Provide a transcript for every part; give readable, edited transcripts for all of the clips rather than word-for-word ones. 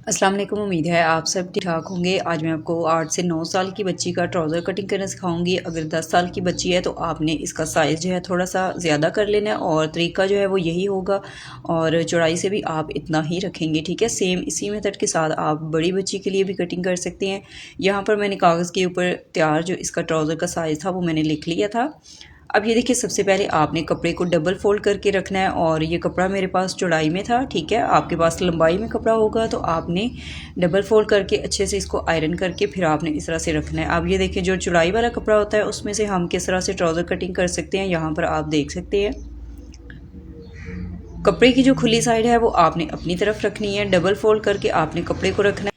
अस्सलाम वालेकुम। उम्मीद है आप सब ठीक ठाक होंगे। आज मैं आपको 8 से 9 साल की बच्ची का ट्राउज़र कटिंग करना सिखाऊंगी। अगर 10 साल की बच्ची है तो आपने इसका साइज़ जो है थोड़ा सा ज़्यादा कर लेना है और तरीका जो है वो यही होगा और चौड़ाई से भी आप इतना ही रखेंगे, ठीक है। सेम इसी मेथड के साथ आप बड़ी बच्ची के लिए भी कटिंग कर सकते हैं। यहाँ पर मैंने कागज़ के ऊपर तैयार जो इसका ट्राउज़र का साइज़ था वो मैंने लिख लिया था। अब ये देखिए, सबसे पहले आपने कपड़े को डबल फोल्ड करके रखना है और ये कपड़ा मेरे पास चौड़ाई में था, ठीक है। आपके पास लंबाई में कपड़ा होगा तो आपने डबल फोल्ड करके अच्छे से इसको आयरन करके फिर आपने इस तरह से रखना है। अब ये देखिए, जो चौड़ाई वाला कपड़ा होता है उसमें से हम किस तरह से ट्राउज़र कटिंग कर सकते हैं, यहाँ पर आप देख सकते हैं। कपड़े की जो खुली साइड है वो आपने अपनी तरफ रखनी है, डबल फोल्ड करके आपने कपड़े को रखना है।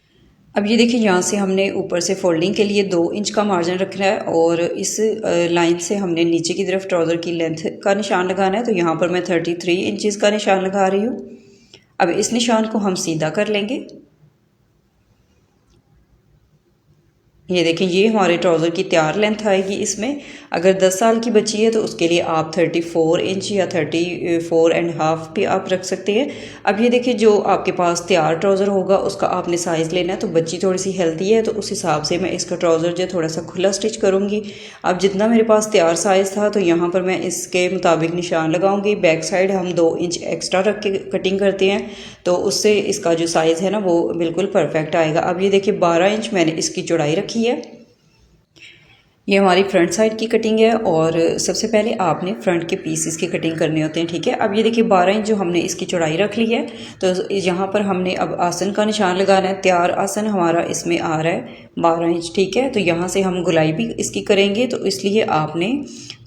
अब ये देखिए, यहाँ से हमने ऊपर से फोल्डिंग के लिए 2 इंच का मार्जिन रखना है और इस लाइन से हमने नीचे की तरफ ट्राउज़र की लेंथ का निशान लगाना है। तो यहाँ पर मैं 33 इंचज़ का निशान लगा रही हूँ। अब इस निशान को हम सीधा कर लेंगे। ये देखें, ये हमारे ट्राउज़र की तैयार लेंथ आएगी। इसमें अगर 10 साल की बच्ची है तो उसके लिए आप 34 इंच या 34.5 भी आप रख सकते हैं। अब ये देखिए, जो आपके पास तैयार ट्राउज़र होगा उसका आपने साइज़ लेना है। तो बच्ची थोड़ी सी हेल्दी है तो उस हिसाब से मैं इसका ट्राउज़र जो थोड़ा सा खुला स्टिच करूँगी। अब जितना मेरे पास तैयार साइज़ था तो यहाँ पर मैं इसके मुताबिक निशान लगाऊँगी। बैक साइड हम 2 इंच एक्स्ट्रा रख के कटिंग करते हैं तो उससे इसका जो साइज़ है ना वो बिल्कुल परफेक्ट आएगा। अब ये देखिए, 12 इंच मैंने इसकी चौड़ाई रखी है। ये हमारी फ्रंट साइड की कटिंग है और सबसे पहले आपने फ्रंट के पीसेस की कटिंग करने होते हैं, ठीक है। अब ये देखिए, 12 इंच जो हमने इसकी चौड़ाई रख ली है तो यहाँ पर हमने अब आसन का निशान लगाना है। तैयार आसन हमारा इसमें आ रहा है 12 इंच, ठीक है। तो यहाँ से हम गुलाई भी इसकी करेंगे तो इसलिए आपने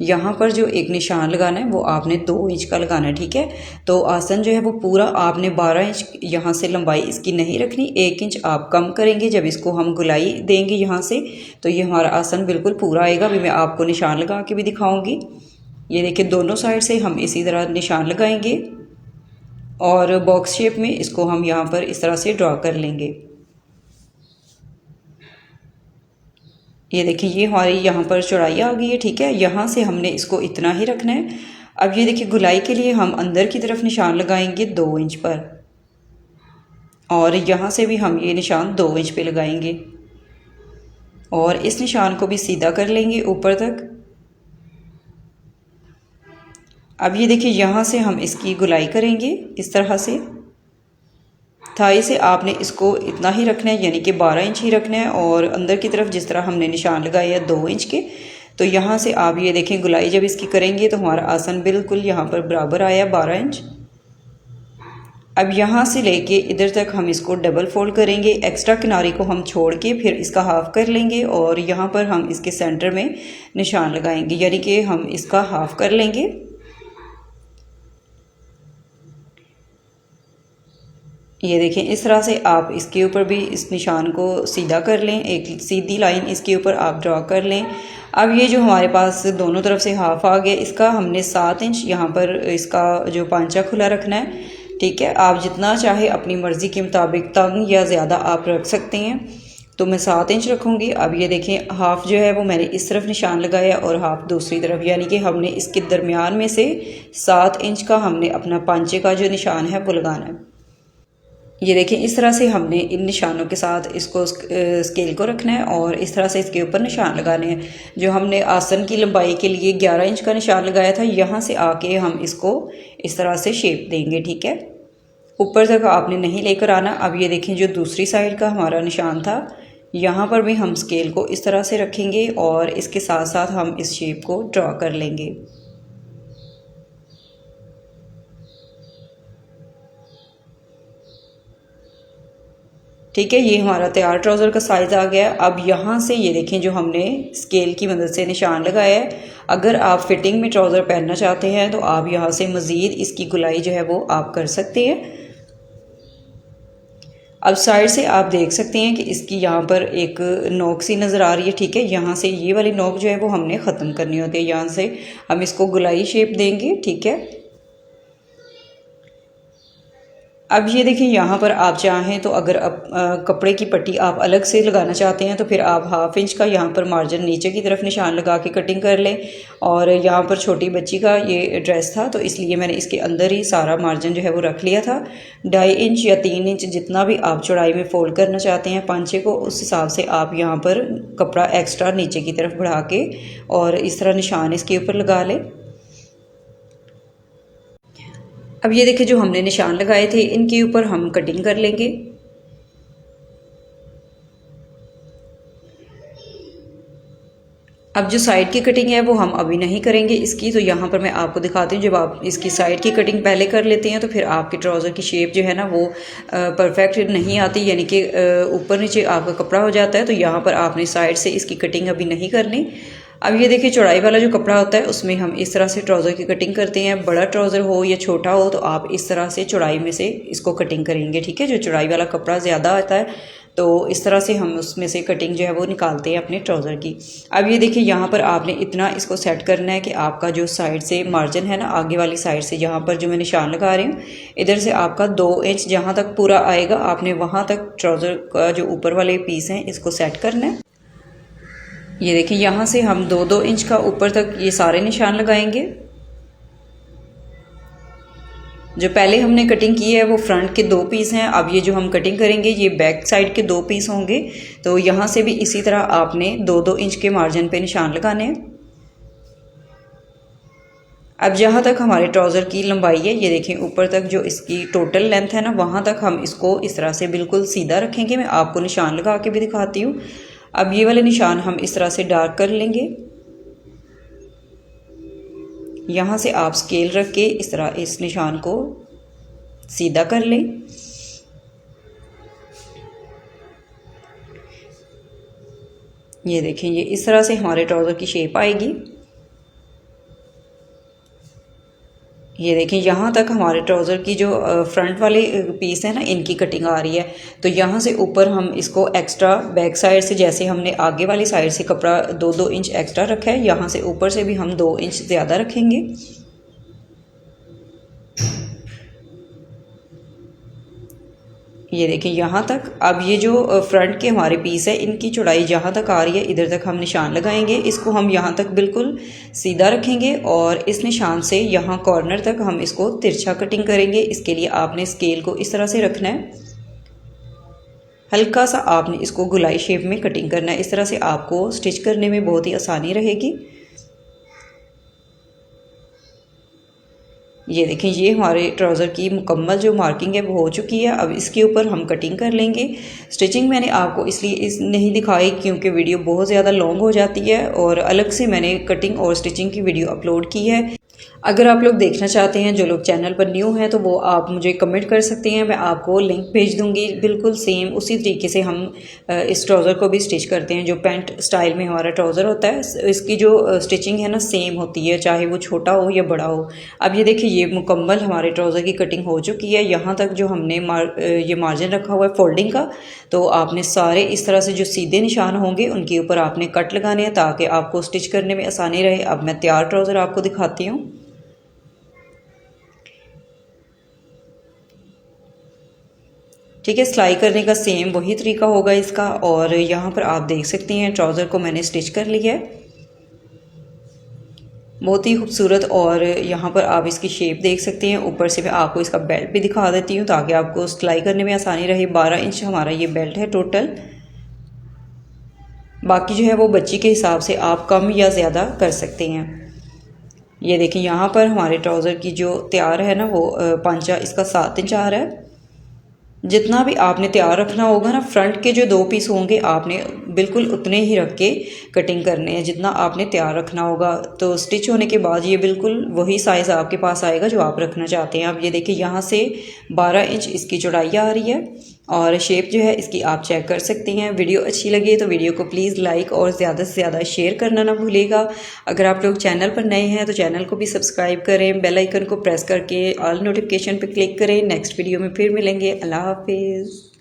यहाँ पर जो एक निशान लगाना है वो आपने 2 इंच का लगाना है, ठीक है। तो आसन जो है वो पूरा आपने 12 इंच यहाँ से लंबाई इसकी नहीं रखनी, 1 इंच आप कम करेंगे। जब इसको हम गुलाई देंगे यहाँ से तो ये हमारा आसन बिल्कुल पूरा आएगा। अभी मैं आपको निशान लगा के भी दिखाऊंगी। ये देखिए, दोनों साइड से हम इसी तरह निशान लगाएंगे और बॉक्स शेप में इसको हम यहाँ पर इस तरह से ड्रॉ कर लेंगे। ये देखिए, ये हमारी यहाँ पर चौड़ाई आ गई है, ठीक है। यहाँ से हमने इसको इतना ही रखना है। अब ये देखिए, गुलाई के लिए हम अंदर की तरफ निशान लगाएंगे 2 इंच पर और यहाँ से भी हम ये निशान 2 इंच पे लगाएंगे और इस निशान को भी सीधा कर लेंगे ऊपर तक। अब ये देखिए, यहाँ से हम इसकी गुलाई करेंगे इस तरह से। थाई से आपने इसको इतना ही रखना है, यानी कि 12 इंच ही रखना है और अंदर की तरफ जिस तरह हमने निशान लगाए हैं 2 इंच के, तो यहाँ से आप ये देखें गुलाई जब इसकी करेंगे तो हमारा आसन बिल्कुल यहाँ पर बराबर आया 12 इंच। अब यहाँ से लेके इधर तक हम इसको डबल फोल्ड करेंगे। एक्स्ट्रा किनारे को हम छोड़ के फिर इसका हाफ कर लेंगे और यहाँ पर हम इसके सेंटर में निशान लगाएंगे, यानी कि हम इसका हाफ कर लेंगे। ये देखें, इस तरह से आप इसके ऊपर भी इस निशान को सीधा कर लें, एक सीधी लाइन इसके ऊपर आप ड्रॉ कर लें। अब ये जो हमारे पास दोनों तरफ से हाफ आ गया, इसका हमने 7 इंच यहाँ पर इसका जो पांचा खुला रखना है, ठीक है। आप जितना चाहे अपनी मर्ज़ी के मुताबिक तंग या ज़्यादा आप रख सकते हैं। तो मैं 7 इंच रखूँगी। अब ये देखें, हाफ जो है वो मैंने इस तरफ निशान लगाया और हाफ दूसरी तरफ, यानी कि हमने इसके दरमियान में से 7 इंच का हमने अपना पांचे का जो निशान है वो लगाना है। ये देखें, इस तरह से हमने इन निशानों के साथ इसको स्केल को रखना है और इस तरह से इसके ऊपर निशान लगाने हैं। जो हमने आसन की लंबाई के लिए 11 इंच का निशान लगाया था, यहाँ से आके हम इसको इस तरह से शेप देंगे, ठीक है। ऊपर तक आपने नहीं लेकर आना। अब ये देखें, जो दूसरी साइड का हमारा निशान था यहाँ पर भी हम स्केल को इस तरह से रखेंगे और इसके साथ साथ हम इस शेप को ड्रॉ कर लेंगे। ठीक है, ये हमारा तैयार ट्राउज़र का साइज़ आ गया। अब यहाँ से ये देखें, जो हमने स्केल की मदद से निशान लगाया है, अगर आप फिटिंग में ट्राउज़र पहनना चाहते हैं तो आप यहाँ से मज़ीद इसकी गुलाई जो है वो आप कर सकते हैं। अब साइड से आप देख सकते हैं कि इसकी यहाँ पर एक नोक सी नज़र आ रही है, ठीक है। यहाँ से ये वाली नोक जो है वो हमने ख़त्म करनी होती है। यहाँ से हम इसको गुलाई शेप देंगे, ठीक है। अब ये देखिए यहाँ पर आप चाहें तो अगर कपड़े की पट्टी आप अलग से लगाना चाहते हैं तो फिर आप 1/2 इंच का यहाँ पर मार्जिन नीचे की तरफ निशान लगा के कटिंग कर लें। और यहाँ पर छोटी बच्ची का ये ड्रेस था तो इसलिए मैंने इसके अंदर ही सारा मार्जिन जो है वो रख लिया था। 2.5 इंच या 3 इंच जितना भी आप चौड़ाई में फ़ोल्ड करना चाहते हैं पांचे को, उस हिसाब से आप यहाँ पर कपड़ा एक्स्ट्रा नीचे की तरफ बढ़ा के और इस तरह निशान इसके ऊपर लगा लें। अब ये देखिए जो हमने निशान लगाए थे इनके ऊपर हम कटिंग कर लेंगे। अब जो साइड की कटिंग है वो हम अभी नहीं करेंगे इसकी, तो यहाँ पर मैं आपको दिखाती हूँ। जब आप इसकी साइड की कटिंग पहले कर लेते हैं तो फिर आपके ट्राउज़र की शेप जो है ना वो परफेक्ट नहीं आती, यानी कि ऊपर नीचे आपका कपड़ा हो जाता है। तो यहाँ पर आपने साइड से इसकी कटिंग अभी नहीं करनी। अब ये देखिए चौड़ाई वाला जो कपड़ा होता है उसमें हम इस तरह से ट्राउज़र की कटिंग करते हैं। बड़ा ट्राउज़र हो या छोटा हो तो आप इस तरह से चौड़ाई में से इसको कटिंग करेंगे, ठीक है। जो चौड़ाई वाला कपड़ा ज़्यादा आता है तो इस तरह से हम उसमें से कटिंग जो है वो निकालते हैं अपने ट्राउज़र की। अब ये देखिए यहाँ पर आपने इतना इसको सेट करना है कि आपका जो साइड से मार्जिन है ना, आगे वाली साइड से यहाँ पर जो मैं निशान लगा रही हूँ इधर से आपका 2 इंच जहाँ तक पूरा आएगा आपने वहाँ तक ट्राउज़र का जो ऊपर वाले पीस हैं इसको सेट करना है। ये देखिए यहाँ से हम 2-2 इंच का ऊपर तक ये सारे निशान लगाएंगे। जो पहले हमने कटिंग की है वो फ्रंट के 2 पीस हैं। अब ये जो हम कटिंग करेंगे ये बैक साइड के 2 पीस होंगे। तो यहाँ से भी इसी तरह आपने 2-2 इंच के मार्जिन पे निशान लगाने हैं। अब जहाँ तक हमारे ट्राउज़र की लंबाई है ये देखें ऊपर तक जो इसकी टोटल लेंथ है ना वहाँ तक हम इसको इस तरह से बिल्कुल सीधा रखेंगे। मैं आपको निशान लगा के भी दिखाती हूँ। अब ये वाले निशान हम इस तरह से डार्क कर लेंगे। यहाँ से आप स्केल रख के इस तरह इस निशान को सीधा कर लें। ये देखें ये इस तरह से हमारे ट्राउज़र की शेप आएगी। ये देखें यहाँ तक हमारे ट्राउज़र की जो फ्रंट वाले पीस है ना इनकी कटिंग आ रही है। तो यहाँ से ऊपर हम इसको एक्स्ट्रा बैक साइड से, जैसे हमने आगे वाली साइड से कपड़ा 2-2 इंच एक्स्ट्रा रखा है, यहाँ से ऊपर से भी हम 2 इंच ज़्यादा रखेंगे। ये देखें यहाँ तक। अब ये जो फ्रंट के हमारे पीस है इनकी चौड़ाई जहाँ तक आ रही है इधर तक हम निशान लगाएंगे। इसको हम यहाँ तक बिल्कुल सीधा रखेंगे और इस निशान से यहाँ कॉर्नर तक हम इसको तिरछा कटिंग करेंगे। इसके लिए आपने स्केल को इस तरह से रखना है, हल्का सा आपने इसको गोलाई शेप में कटिंग करना है। इस तरह से आपको स्टिच करने में बहुत ही आसानी रहेगी। ये देखें ये हमारे ट्राउज़र की मुकम्मल जो मार्किंग है वो हो चुकी है। अब इसके ऊपर हम कटिंग कर लेंगे। स्टिचिंग मैंने आपको इसलिए नहीं दिखाई क्योंकि वीडियो बहुत ज़्यादा लॉन्ग हो जाती है और अलग से मैंने कटिंग और स्टिचिंग की वीडियो अपलोड की है। अगर आप लोग देखना चाहते हैं, जो लोग चैनल पर न्यू हैं, तो वो आप मुझे कमेंट कर सकते हैं, मैं आपको लिंक भेज दूंगी। बिल्कुल सेम उसी तरीके से हम इस ट्राउज़र को भी स्टिच करते हैं। जो पैंट स्टाइल में हमारा ट्राउज़र होता है इसकी जो स्टिचिंग है ना सेम होती है, चाहे वो छोटा हो या बड़ा हो। अब ये देखिए ये मुकम्मल हमारे ट्राउज़र की कटिंग हो चुकी है। यहाँ तक जो हमने ये मार्जिन रखा हुआ है फोल्डिंग का, तो आपने सारे इस तरह से जो सीधे निशान होंगे उनके ऊपर आपने कट लगाने हैं ताकि आपको स्टिच करने में आसानी रहे। अब मैं तैयार ट्राउज़र आपको दिखाती हूँ। ठीक है, सिलाई करने का सेम वही तरीका होगा इसका। और यहाँ पर आप देख सकते हैं ट्राउज़र को मैंने स्टिच कर लिया है, बहुत ही खूबसूरत। और यहाँ पर आप इसकी शेप देख सकते हैं। ऊपर से मैं आपको इसका बेल्ट भी दिखा देती हूँ ताकि आपको सिलाई करने में आसानी रहे। 12 इंच हमारा ये बेल्ट है टोटल। बाकी जो है वो बच्ची के हिसाब से आप कम या ज़्यादा कर सकते हैं। ये देखें यहाँ पर हमारे ट्राउज़र की जो तैयार है ना वो पांचा इसका 7 इंच आ रहा है। जितना भी आपने तैयार रखना होगा ना, फ्रंट के जो 2 पीस होंगे आपने बिल्कुल उतने ही रख के कटिंग करने हैं जितना आपने तैयार रखना होगा। तो स्टिच होने के बाद ये बिल्कुल वही साइज़ आपके पास आएगा जो आप रखना चाहते हैं। अब ये देखिए यहाँ से 12 इंच इसकी चौड़ाई आ रही है और शेप जो है इसकी आप चेक कर सकते हैं। वीडियो अच्छी लगी तो वीडियो को प्लीज़ लाइक और ज़्यादा से ज़्यादा शेयर करना ना भूलिएगा। अगर आप लोग चैनल पर नए हैं तो चैनल को भी सब्सक्राइब करें, बेल आइकन को प्रेस करके ऑल नोटिफिकेशन पर क्लिक करें। नेक्स्ट वीडियो में फिर मिलेंगे। अल्लाह हाफिज़।